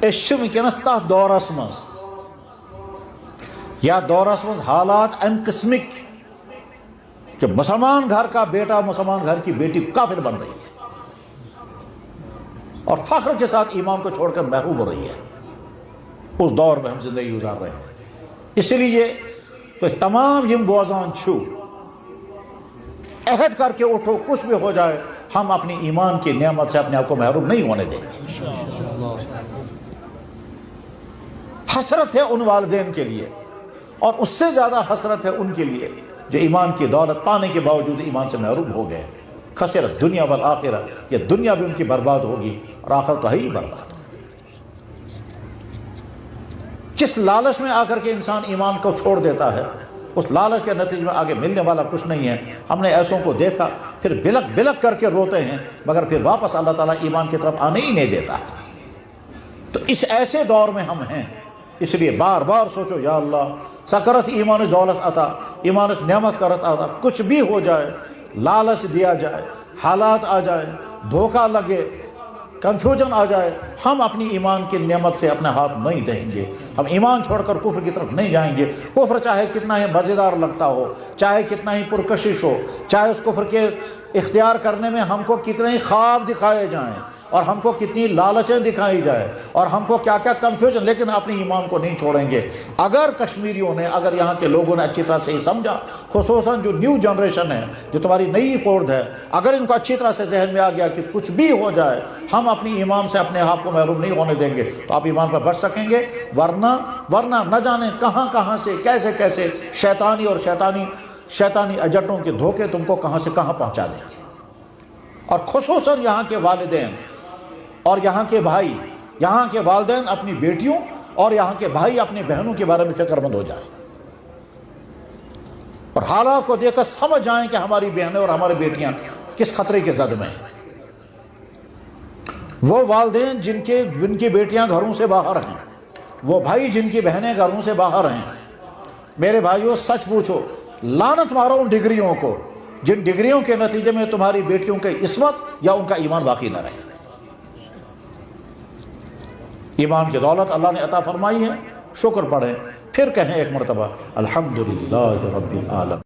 ونکس تر دورس مز یا دورس مز حالات ام قسمک کہ مسلمان گھر کا بیٹا مسلمان گھر کی بیٹی کافر بن رہی ہے اور فخر کے ساتھ ایمان کو چھوڑ کر محروم ہو رہی ہے. اس دور میں ہم زندگی گزار رہے ہیں. اس لیے تو تمام یم بوزان چھو عہد کر کے اٹھو، کچھ بھی ہو جائے ہم اپنی ایمان کی نعمت سے اپنے آپ کو محروم نہیں ہونے دیں گے. حسرت ہے ان والدین کے لیے، اور اس سے زیادہ حسرت ہے ان کے لیے جو ایمان کی دولت پانے کے باوجود ایمان سے محروم ہو گئے. خسرت دنیا والآخرہ، یہ دنیا بھی ان کی برباد ہوگی اور آخرت تو ہے ہی برباد. جس لالچ میں آ کر کے انسان ایمان کو چھوڑ دیتا ہے، اس لالچ کے نتیجے میں آگے ملنے والا کچھ نہیں ہے. ہم نے ایسوں کو دیکھا پھر بلک بلک کر کے روتے ہیں، مگر پھر واپس اللہ تعالیٰ ایمان کی طرف آنے ہی نہیں دیتا. تو اس ایسے دور میں ہم ہیں. اس لیے بار بار سوچو، یا اللہ سکرت ایمان دولت عطا، ایمان نعمت کرت عطا. کچھ بھی ہو جائے، لالچ دیا جائے، حالات آ جائے، دھوکہ لگے، کنفیوژن آ جائے، ہم اپنی ایمان کی نعمت سے اپنے ہاتھ نہیں دیں گے. ہم ایمان چھوڑ کر کفر کی طرف نہیں جائیں گے. کفر چاہے کتنا ہی مزیدار لگتا ہو، چاہے کتنا ہی پرکشش ہو، چاہے اس کفر کے اختیار کرنے میں ہم کو کتنے ہی خواب دکھائے جائیں اور ہم کو کتنی لالچیں دکھائی جائے اور ہم کو کیا کیا کنفیوژن، لیکن اپنی ایمان کو نہیں چھوڑیں گے. اگر کشمیریوں نے، اگر یہاں کے لوگوں نے اچھی طرح سے ہی سمجھا، خصوصاً جو نیو جنریشن ہے، جو تمہاری نئی پورد ہے، اگر ان کو اچھی طرح سے ذہن میں آ گیا کہ کچھ بھی ہو جائے ہم اپنی ایمان سے اپنے آپ کو محروم نہیں ہونے دیں گے، تو آپ ایمان پر بچ سکیں گے. ورنہ نہ جانے کہاں کہاں سے کیسے کیسے شیطانی اور شیطانی ایجنٹوں کے دھوکے تم کو کہاں سے کہاں پہنچا دیں گے. اور خصوصاً یہاں کے والدین اور یہاں کے بھائی، یہاں کے والدین اپنی بیٹیوں اور یہاں کے بھائی اپنی بہنوں کے بارے میں فکر مند ہو جائیں اور حالات کو دیکھ کر سمجھ جائیں کہ ہماری بہنیں اور ہماری بیٹیاں کس خطرے کے زد میں ہیں. وہ والدین جن کی بیٹیاں گھروں سے باہر ہیں، وہ بھائی جن کی بہنیں گھروں سے باہر ہیں، میرے بھائیوں سچ پوچھو، لعنت مارو ان ڈگریوں کو جن ڈگریوں کے نتیجے میں تمہاری بیٹیوں کی عصمت یا ان کا ایمان باقی نہ رہے. ایمان کی دولت اللہ نے عطا فرمائی ہے، شکر پڑھیں، پھر کہیں ایک مرتبہ الحمدللہ رب العالمین.